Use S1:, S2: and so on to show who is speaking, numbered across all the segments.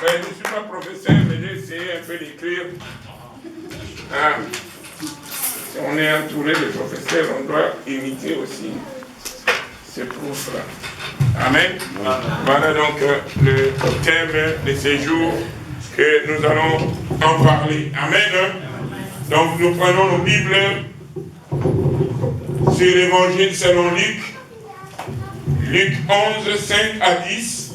S1: Ben, je ne suis pas professeur, mais j'ai essayé un peu d'écrire. Ah. Si on est entouré de professeurs, on doit imiter aussi ces profs-là. Amen. Voilà donc le thème de ces jours que nous allons en parler. Amen. Donc nous prenons nos Bibles sur l'évangile selon Luc. Luc 11, 5 à 10.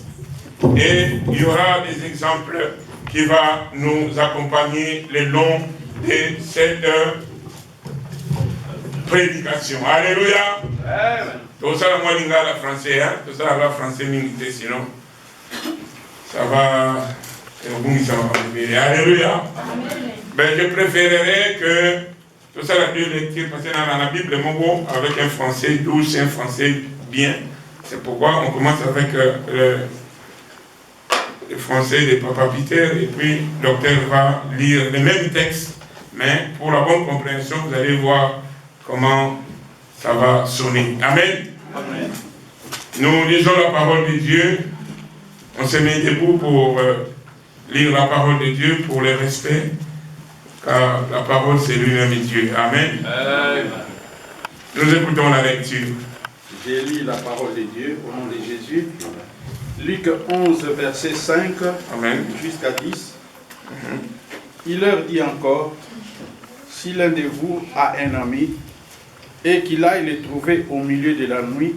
S1: Et il y aura des exemples qui vont nous accompagner le long de cette prédication. Alléluia. Tout ça, moi, je la français, hein. Tout ça, la français, sinon, ça va. Alléluia. Mais je préférerais que tout ça, la lecture, parce que dans la Bible, mon bon, avec un français douce, un français bien. C'est pourquoi on commence avec le français de Papa Peter, et puis le docteur va lire le même texte, mais pour la bonne compréhension, vous allez voir comment ça va sonner. Amen. Amen. Nous lisons la parole de Dieu. On se met debout pour lire la parole de Dieu pour le respect, car la parole c'est lui-même Dieu. Amen. Amen. Nous écoutons la lecture.
S2: J'ai lu la parole de Dieu au nom de Jésus. Luc 11, verset 5 jusqu'à 10. Il leur dit encore, si l'un de vous a un ami, et qu'il aille le trouver au milieu de la nuit,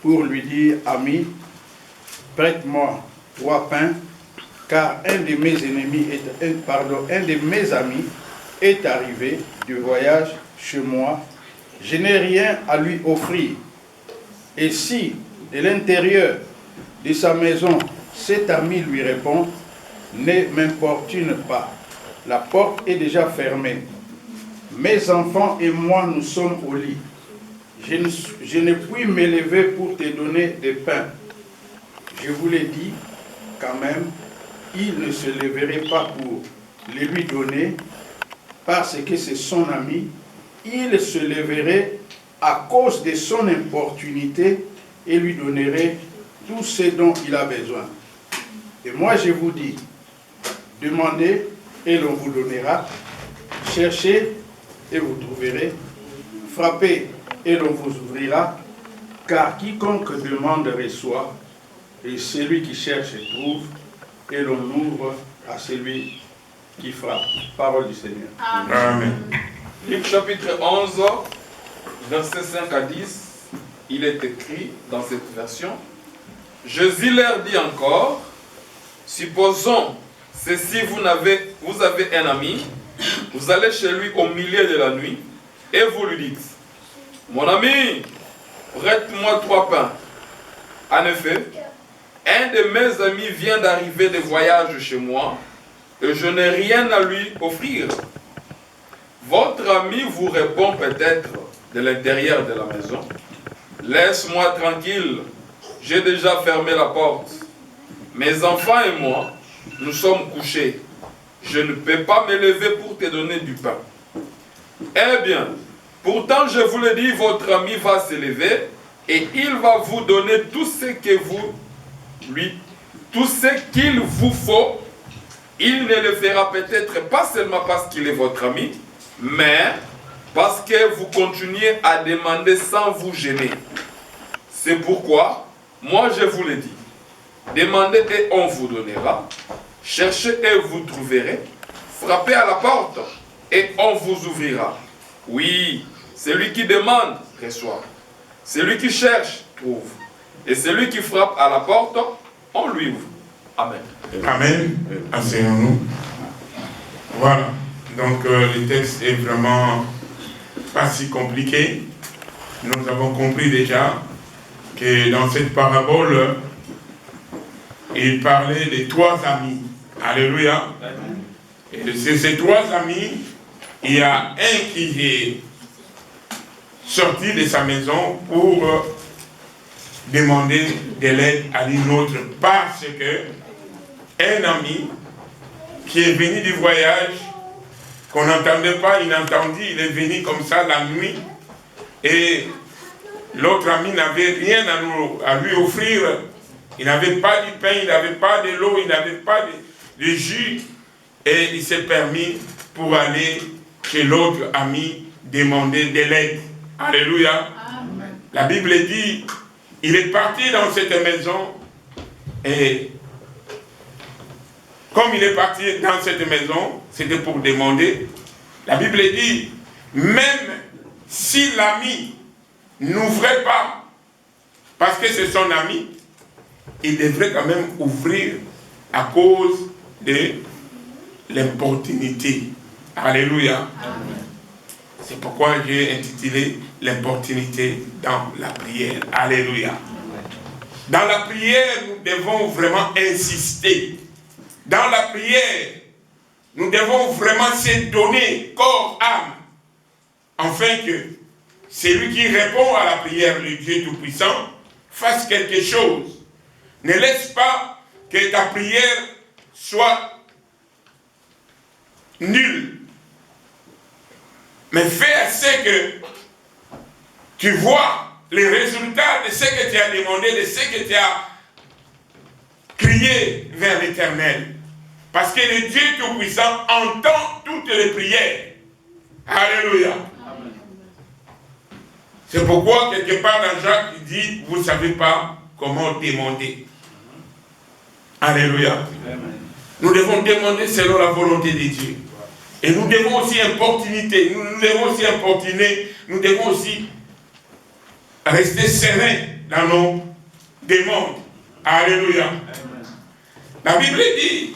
S2: pour lui dire, ami, prête-moi 3 pains, car un de mes amis est arrivé du voyage chez moi, je n'ai rien à lui offrir. Et si, de l'intérieur de sa maison, cet ami lui répond, ne m'importune pas, la porte est déjà fermée. Mes enfants et moi, nous sommes au lit. Je ne puis me lever pour te donner des pains. Je vous l'ai dit, quand même, il ne se leverait pas pour les lui donner, parce que c'est son ami. Il se leverait à cause de son importunité et lui donnerait tout ce dont il a besoin. Et moi, je vous dis, demandez et l'on vous donnera, cherchez et vous trouverez, frappez et l'on vous ouvrira, car quiconque demande reçoit, et celui qui cherche trouve, et l'on ouvre à celui qui frappe. Parole du Seigneur.
S1: Amen.
S3: Luc chapitre 11, versets 5 à 10, il est écrit dans cette version, Jésus leur dit encore, supposons, si vous avez un ami, vous allez chez lui au milieu de la nuit, et vous lui dites, mon ami, prête-moi 3 pains. En effet, un de mes amis vient d'arriver de voyage chez moi, et je n'ai rien à lui offrir. Votre ami vous répond peut-être de l'intérieur de la maison, laisse-moi tranquille, j'ai déjà fermé la porte. Mes enfants et moi, nous sommes couchés. Je ne peux pas me lever pour te donner du pain. Eh bien, pourtant je vous le dis, votre ami va se lever et il va vous donner tout ce qu'il vous faut. Il ne le fera peut-être pas seulement parce qu'il est votre ami, mais parce que vous continuez à demander sans vous gêner. C'est pourquoi, moi je vous le dis, demandez et on vous donnera, cherchez et vous trouverez, frappez à la porte et on vous ouvrira. Oui, celui qui demande reçoit, celui qui cherche trouve, et celui qui frappe à la porte, on lui ouvre. Amen.
S1: Amen. Asseyons-nous. Voilà. Donc le texte est vraiment pas si compliqué. Nous avons compris déjà que dans cette parabole, il parlait des 3 amis. Alléluia. Et de ces 3 amis, il y a un qui est sorti de sa maison pour demander de l'aide à une autre, parce que un ami qui est venu du voyage, qu'on n'entendait pas, inattendu, il est venu comme ça la nuit, et l'autre ami n'avait rien à lui offrir. Il n'avait pas du pain, il n'avait pas de l'eau, il n'avait pas du jus et il s'est permis pour aller chez l'autre ami demander de l'aide. Alléluia. Amen. La Bible dit, il est parti dans cette maison et comme il est parti dans cette maison, c'était pour demander. La Bible dit, même si l'ami n'ouvrait pas, parce que c'est son ami, il devrait quand même ouvrir à cause de l'importunité. Alléluia. Amen. C'est pourquoi j'ai intitulé l'importunité dans la prière. Alléluia. Amen. Dans la prière, nous devons vraiment insister. Dans la prière, nous devons vraiment se donner corps, âme, afin que celui qui répond à la prière, le Dieu Tout-Puissant, fasse quelque chose. Ne laisse pas que ta prière soit nulle. Mais fais assez que tu vois les résultats de ce que tu as demandé, de ce que tu as crié vers l'Éternel. Parce que le Dieu Tout-Puissant entend toutes les prières. Alléluia. Amen. C'est pourquoi, quelque part dans Jacques, il dit, vous ne savez pas comment demander. Alléluia. Amen. Nous devons demander selon la volonté de Dieu. Et nous devons aussi importuniter, nous devons aussi importuner, nous devons aussi rester sereins dans nos demandes. Alléluia. Amen. La Bible dit,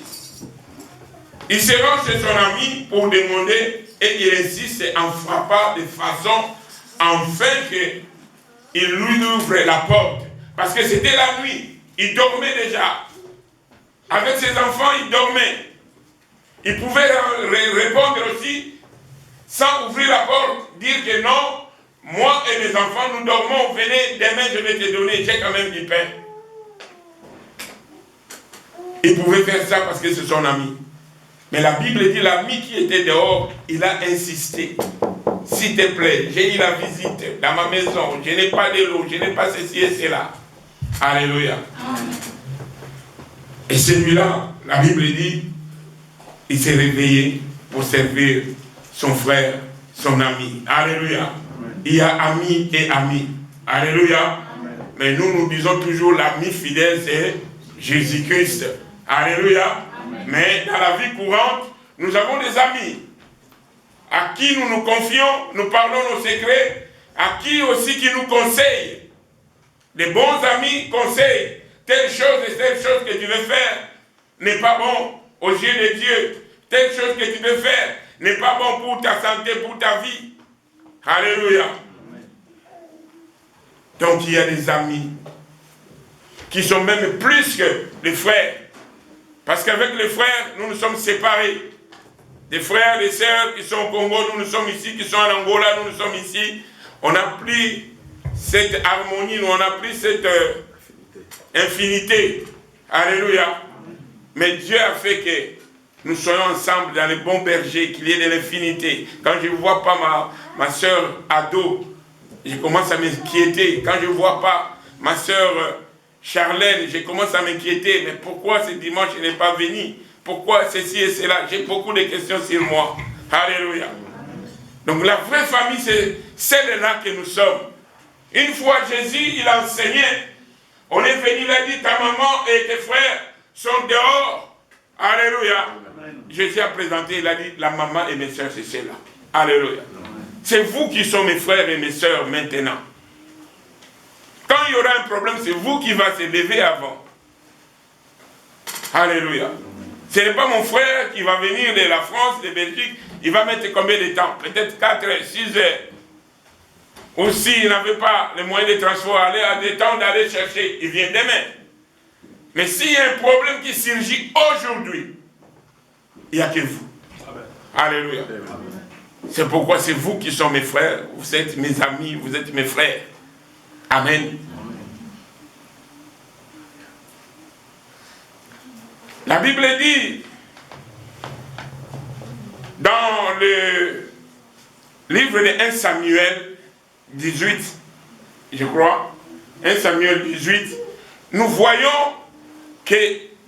S1: il se rend chez son ami pour demander et il insiste en frappant de façon afin qu'il lui ouvre la porte. Parce que c'était la nuit, il dormait déjà. Avec ses enfants, il dormait. Il pouvait répondre aussi sans ouvrir la porte, dire que non, moi et mes enfants, nous dormons, venez, demain je vais te donner, j'ai quand même du pain. Il pouvait faire ça parce que c'est son ami. Mais la Bible dit, l'ami qui était dehors, il a insisté. S'il te plaît, j'ai eu la visite dans ma maison, je n'ai pas de l'eau, je n'ai pas ceci et cela. Alléluia. Amen. Et celui-là, la Bible dit, il s'est réveillé pour servir son frère, son ami. Alléluia. Amen. Il y a ami et ami. Alléluia. Amen. Mais nous disons toujours l'ami fidèle, c'est Jésus-Christ. Alléluia. Amen. Mais dans la vie courante, nous avons des amis à qui nous nous confions, nous parlons nos secrets, à qui aussi qui nous conseillent. Les bons amis conseillent telle chose et telle chose que tu veux faire n'est pas bon aux yeux de Dieu. Telle chose que tu veux faire n'est pas bon pour ta santé, pour ta vie. Alléluia. Amen. Donc il y a des amis qui sont même plus que les frères. Parce qu'avec les frères, nous nous sommes séparés. Des frères, des sœurs qui sont au Congo, nous sommes ici, qui sont en Angola, nous sommes ici. On n'a plus cette harmonie, on n'a plus cette infinité. Alléluia. Mais Dieu a fait que nous soyons ensemble dans les bons bergers, qu'il y ait de l'infinité. Quand je ne vois pas ma sœur ado, je commence à m'inquiéter. Quand je ne vois pas ma sœur Charlène, je commence à m'inquiéter. Mais pourquoi ce dimanche je n'ai pas venu? Pourquoi ceci et cela? J'ai beaucoup de questions sur moi. Alléluia. Donc la vraie famille, c'est celle-là que nous sommes. Une fois Jésus, il enseignait. On est venu, il a dit, ta maman et tes frères sont dehors. Alléluia. Jésus a présenté, il a dit, la maman et mes soeurs, c'est celle-là. Alléluia. C'est vous qui sont mes frères et mes soeurs maintenant. Quand il y aura un problème, c'est vous qui va se lever avant. Alléluia. Ce n'est pas mon frère qui va venir de la France, de Belgique, il va mettre combien de temps? Peut-être 4 heures, 6 heures. Ou s'il n'avait pas les moyens de transport, aller à des temps d'aller chercher, il vient demain. Mais s'il y a un problème qui surgit aujourd'hui, il n'y a que vous. Amen. Alléluia. C'est pourquoi c'est vous qui sont mes frères, vous êtes mes amis, vous êtes mes frères. Amen. La Bible dit, dans le livre de 1 Samuel 18, je crois, 1 Samuel 18, nous voyons que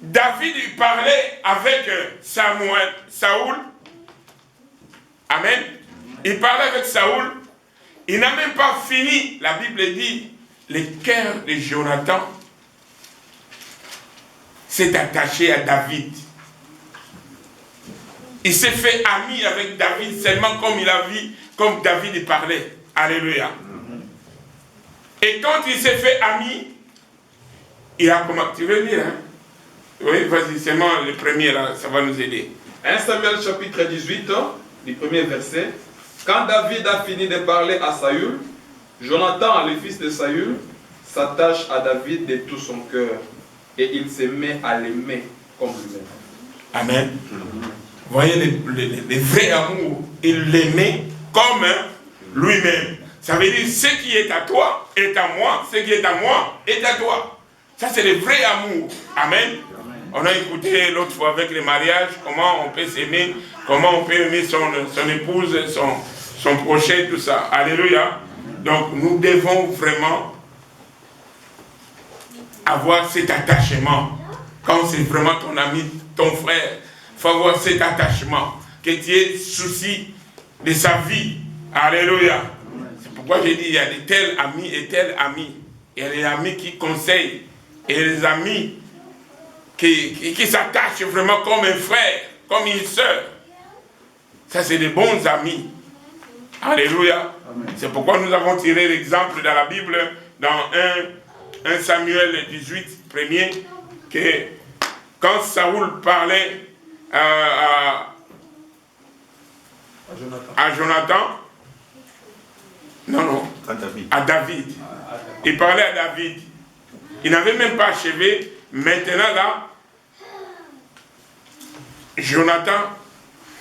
S1: David il parlait avec Saoul. Amen. Il parlait avec Saoul. Il n'a même pas fini. La Bible dit, le cœur de Jonathan s'est attaché à David. Il s'est fait ami avec David seulement comme il a vu, comme David parlait. Alléluia. Et quand il s'est fait ami, il a commencé. Tu veux lire, hein? Oui, vas-y, seulement le premier là, ça va nous aider.
S3: 1 Samuel chapitre 18, du premier verset. Quand David a fini de parler à Saül, Jonathan, le fils de Saül, s'attache à David de tout son cœur et il se met à l'aimer comme lui-même.
S1: Amen. Vous voyez les vrais amours, il l'aimait comme lui-même. Ça veut dire ce qui est à toi est à moi, ce qui est à moi est à toi. Ça c'est le vrai amour. Amen. On a écouté l'autre fois avec le mariage, comment on peut s'aimer, comment on peut aimer son épouse, son prochain, tout ça. Alléluia. Donc nous devons vraiment avoir cet attachement. Quand c'est vraiment ton ami, ton frère, il faut avoir cet attachement. Que tu aies souci de sa vie. Alléluia. C'est pourquoi j'ai dit, il y a de tels amis et tels amis. Il y a des amis qui conseillent et les amis qui s'attachent vraiment comme un frère, comme une sœur. Ça, c'est des bons amis. Alléluia. C'est pourquoi nous avons tiré l'exemple dans la Bible, dans 1 Samuel 18, premier, que quand Saoul parlait à Jonathan, non, à David. Il parlait à David. Il n'avait même pas achevé. Maintenant là, Jonathan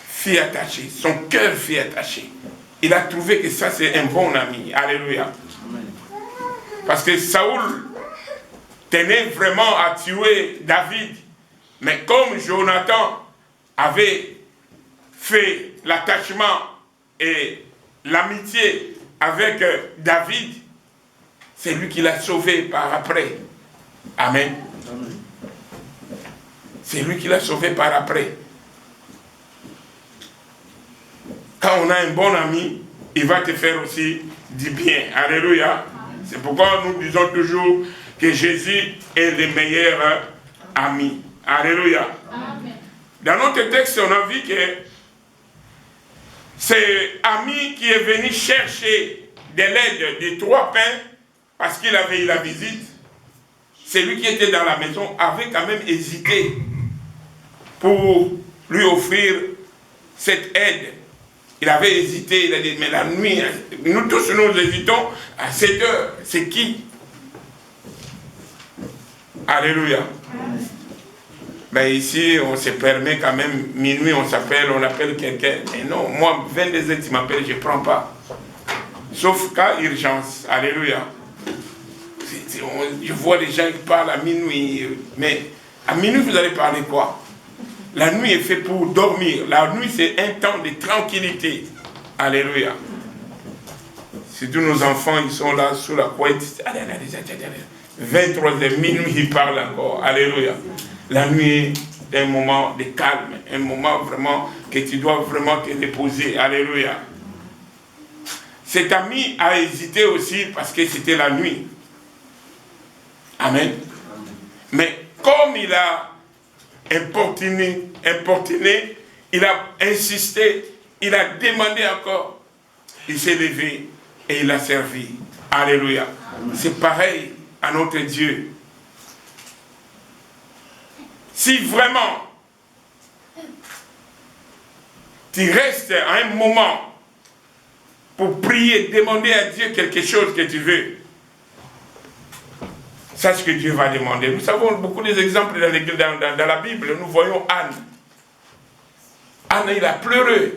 S1: fut attaché. Son cœur fut attaché. Il a trouvé que ça c'est un bon ami. Alléluia. Parce que Saoul tenait vraiment à tuer David. Mais comme Jonathan avait fait l'attachement et l'amitié avec David, c'est lui qui l'a sauvé par après. Amen. C'est lui qui l'a sauvé par après. Quand on a un bon ami, il va te faire aussi du bien. Alléluia. C'est pourquoi nous disons toujours que Jésus est le meilleur ami. Alléluia. Amen. Dans notre texte, on a vu que c'est ami qui est venu chercher de l'aide de 3 pains parce qu'il avait eu la visite. Celui qui était dans la maison avait quand même hésité pour lui offrir cette aide. Il avait hésité, il a dit, mais la nuit, nous tous nous hésitons, à 7 heures, c'est qui? Alléluia. Mais ici, on se permet quand même, minuit, on appelle quelqu'un. Mais non, moi, 22 heures, tu m'appelles, je ne prends pas. Sauf cas urgence. Alléluia. Je vois des gens qui parlent à minuit. Mais à minuit, vous allez parler quoi? La nuit est faite pour dormir. La nuit, c'est un temps de tranquillité. Alléluia. Surtout nos enfants, ils sont là sous la couette. 23 heures, minuit, ils parlent encore. Alléluia. La nuit est un moment de calme, un moment vraiment que tu dois vraiment te reposer. Alléluia. Cet ami a hésité aussi parce que c'était la nuit. Amen. Mais comme il a importuné, il a insisté, il a demandé encore, il s'est levé et il a servi. Alléluia. C'est pareil à notre Dieu. Si vraiment tu restes à un moment pour prier, demander à Dieu quelque chose que tu veux, sache que Dieu va demander. Nous savons beaucoup d'exemples dans la Bible. Nous voyons Anne. Anne, il a pleuré.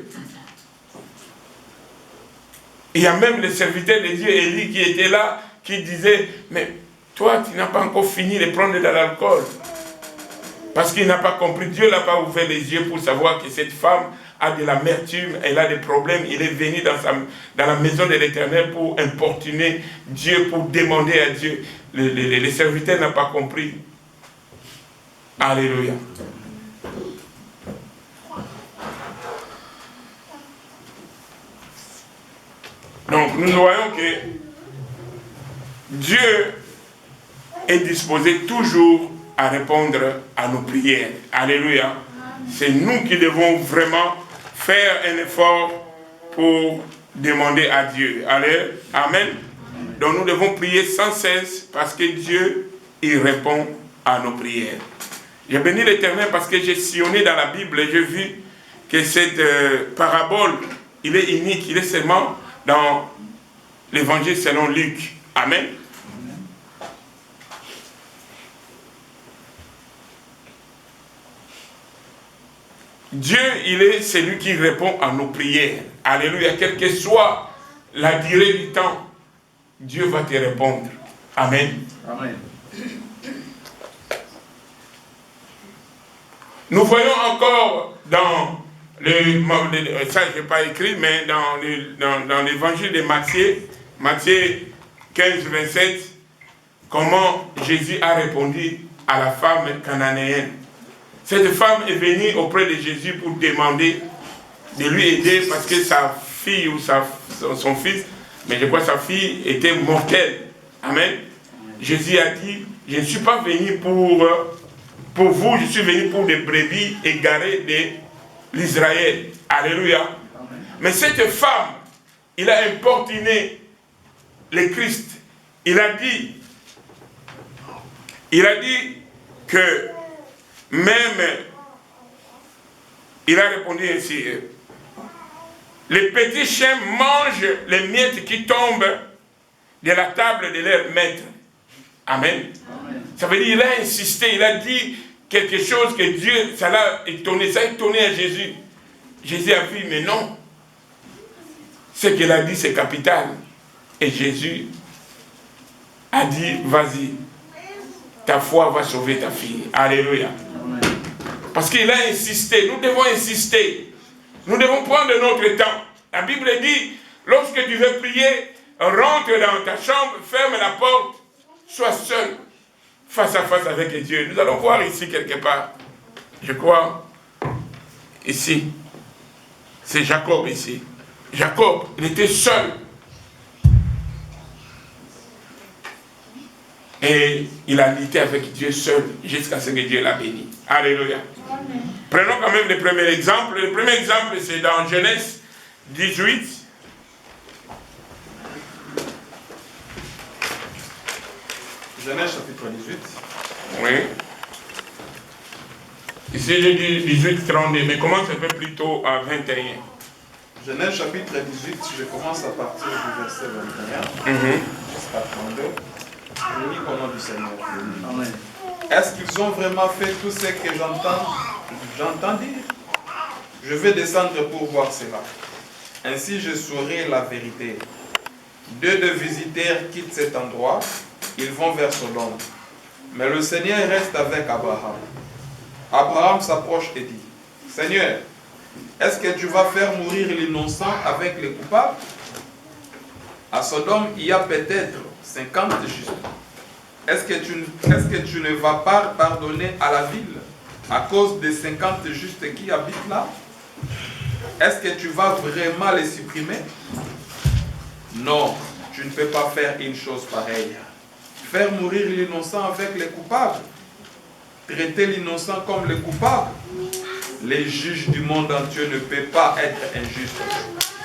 S1: Il y a même le serviteur de Dieu, Élie, qui était là, qui disait, mais toi, tu n'as pas encore fini de prendre de l'alcool. Parce qu'il n'a pas compris. Dieu n'a pas ouvert les yeux pour savoir que cette femme a de l'amertume, elle a des problèmes. Il est venu dans la maison de l'Éternel pour importuner Dieu, pour demander à Dieu. Le serviteur n'a pas compris. Alléluia. Donc nous voyons que Dieu est disposé toujours à répondre à nos prières. Alléluia. C'est nous qui devons vraiment faire un effort pour demander à Dieu. Allez, amen. Donc nous devons prier sans cesse parce que Dieu, il répond à nos prières. J'ai béni l'Éternel parce que j'ai sillonné dans la Bible et j'ai vu que cette parabole, il est unique, il est seulement dans l'évangile selon Luc. Amen. Dieu, il est celui qui répond à nos prières. Alléluia. Quelle que soit la durée du temps, Dieu va te répondre. Amen.
S2: Amen.
S1: Nous voyons encore dans ça je n'ai pas écrit, mais dans l'évangile de Matthieu, Matthieu 15, 27, comment Jésus a répondu à la femme cananéenne. Cette femme est venue auprès de Jésus pour demander de lui aider parce que sa fille ou son fils, mais je crois que sa fille était mortelle. Amen. Jésus a dit, je ne suis pas venu pour vous, je suis venu pour des brebis égarées de l'Israël. Alléluia. Amen. Mais cette femme, il a importuné le Christ. Il a dit que même, il a répondu ainsi, les petits chiens mangent les miettes qui tombent de la table de leur maître. Amen. Amen. Ça veut dire, il a insisté, il a dit quelque chose que Dieu, ça l'a étonné, ça a étonné à Jésus. Jésus a vu, mais non. Ce qu'il a dit, c'est capital. Et Jésus a dit, vas-y, ta foi va sauver ta fille. Alléluia. Amen. Parce qu'il a insisté, nous devons insister. Nous devons prendre notre temps. La Bible dit, lorsque tu veux prier, rentre dans ta chambre, ferme la porte, sois seul, face à face avec Dieu. Nous allons voir ici quelque part, je crois, ici, c'est Jacob ici. Jacob, il était seul. Et il a lutté avec Dieu seul jusqu'à ce que Dieu l'a béni. Alléluia. Amen. Prenons quand même le premier exemple. Le premier exemple, c'est dans Genèse 18.
S3: Genèse chapitre 18.
S1: Oui. Ici, j'ai dit 18, 32, mais commence un peu plus tôt à 21.
S3: Genèse chapitre 18, je commence à partir du verset 21 jusqu'à 32. Je lis au nom du Seigneur. Amen. Est-ce qu'ils ont vraiment fait tout ce que j'entends dire? Je vais descendre pour voir cela. Ainsi je saurai la vérité. Deux de visiteurs quittent cet endroit, ils vont vers Sodome. Mais le Seigneur reste avec Abraham. Abraham s'approche et dit, Seigneur, est-ce que tu vas faire mourir l'innocent avec les coupables? À Sodome, il y a peut-être 50 justes. Est-ce que tu ne vas pas pardonner à la ville à cause des 50 justes qui habitent là? Est-ce que tu vas vraiment les supprimer? Non, tu ne peux pas faire une chose pareille. Faire mourir l'innocent avec les coupables. Traiter l'innocent comme les coupables. Les juges du monde entier ne peuvent pas être injustes.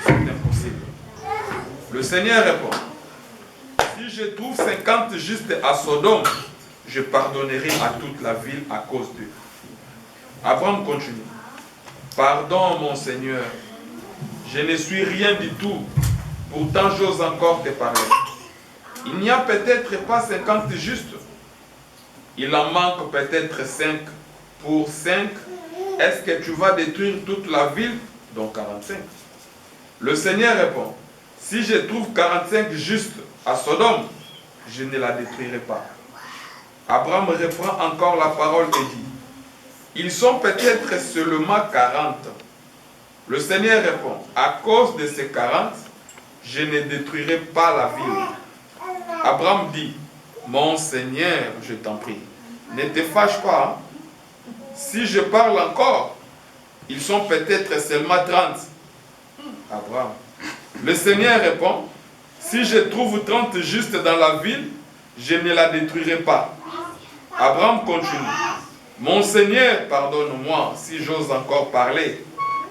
S3: C'est impossible. Le Seigneur répond, si je trouve 50 justes à Sodome, je pardonnerai à toute la ville à cause d'eux. Abraham continue. Pardon, mon Seigneur, je ne suis rien du tout, pourtant j'ose encore te parler. Il n'y a peut-être pas 50 justes. Il en manque peut-être 5. Pour 5, est-ce que tu vas détruire toute la ville? Donc 45. Le Seigneur répond, si je trouve 45 justes à Sodome, je ne la détruirai pas. Abraham reprend encore la parole et dit, ils sont peut-être seulement 40. Le Seigneur répond, à cause de ces 40, je ne détruirai pas la ville. Abraham dit, mon Seigneur, je t'en prie, ne te fâche pas. si je parle encore, ils sont peut-être seulement 30. Abraham. Le Seigneur répond, si je trouve 30 justes dans la ville, je ne la détruirai pas. Abraham continue. Mon Seigneur, pardonne-moi si j'ose encore parler.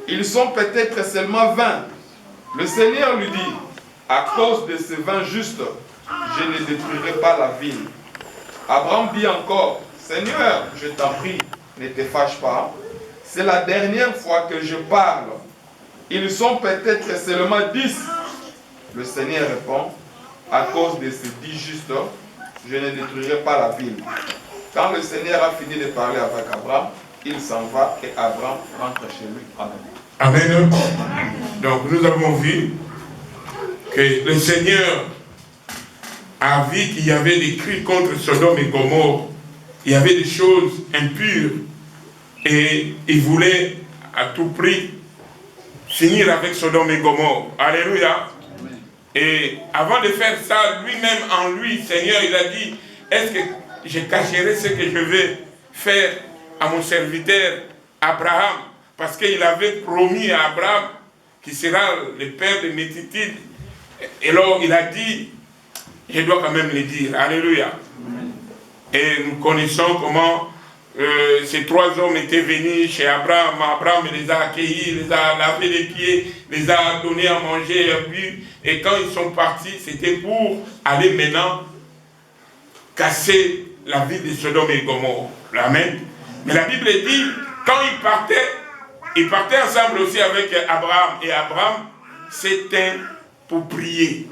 S3: Ils sont peut-être seulement 20. Le Seigneur lui dit, à cause de ces 20 justes, je ne détruirai pas la ville. Abraham dit encore, Seigneur, je t'en prie, ne te fâche pas. C'est la dernière fois que je parle. Ils sont peut-être seulement 10. Le Seigneur répond, à cause de ces 10 justes, je ne détruirai pas la ville. Quand le Seigneur a fini de parler avec Abraham, il s'en va et Abraham rentre chez lui. Amen.
S1: Amen. Donc nous avons vu que le Seigneur a vu qu'il y avait des cris contre Sodome et Gomorrhe. Il y avait des choses impures. Et il voulait à tout prix finir avec Sodome et Gomorrhe. Alléluia. Et avant de faire ça, lui-même en lui, Seigneur, il a dit, est-ce que je cacherai ce que je vais faire à mon serviteur Abraham? Parce qu'il avait promis à Abraham qu'il sera le père de mes titides. Et alors il a dit, je dois quand même le dire. Alléluia. Et nous connaissons comment ces 3 hommes étaient venus chez Abraham. Abraham les a accueillis, les a lavé les pieds, les a donné à manger, à boire. Et quand ils sont partis, c'était pour aller maintenant casser la ville de Sodome et Gomorrhe. Amen. Mais la Bible dit, quand ils partaient ensemble aussi avec Abraham. Et Abraham s'éteint pour prier.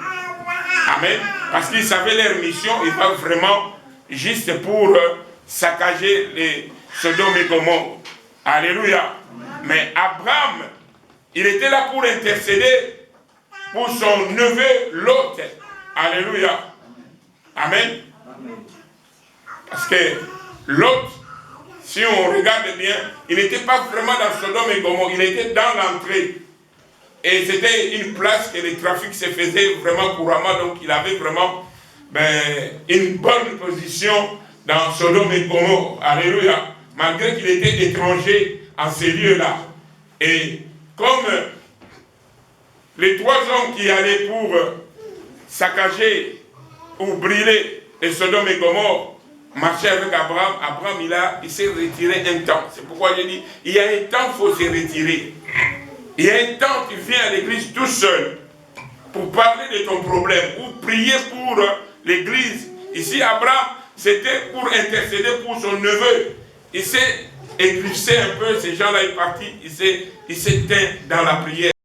S1: Amen. Parce qu'ils savaient leur mission, ils pas vraiment juste pour saccager les Sodome et Gomorrhe. Alléluia. Mais Abraham, il était là pour intercéder pour son neveu Lot. Alléluia. Amen. Parce que Lot, si on regarde bien, il n'était pas vraiment dans Sodome et Gomorrhe, il était dans l'entrée. Et c'était une place que le trafic se faisait vraiment couramment, donc il avait vraiment une bonne position dans Sodome et Gomorrhe. Alléluia. Malgré qu'il était étranger en ces lieux-là. Et comme les 3 hommes qui allaient pour saccager ou brûler les Sodome et Gomorrhe marchaient avec Abraham, Abraham il s'est retiré un temps. C'est pourquoi je dis, il y a un temps, il faut se retirer. Il y a un temps, tu viens à l'église tout seul pour parler de ton problème ou prier pour l'église. Ici, Abraham, c'était pour intercéder pour son neveu. Il s'est éclipsé un peu, ces gens-là sont partis, il s'est éteint dans la prière.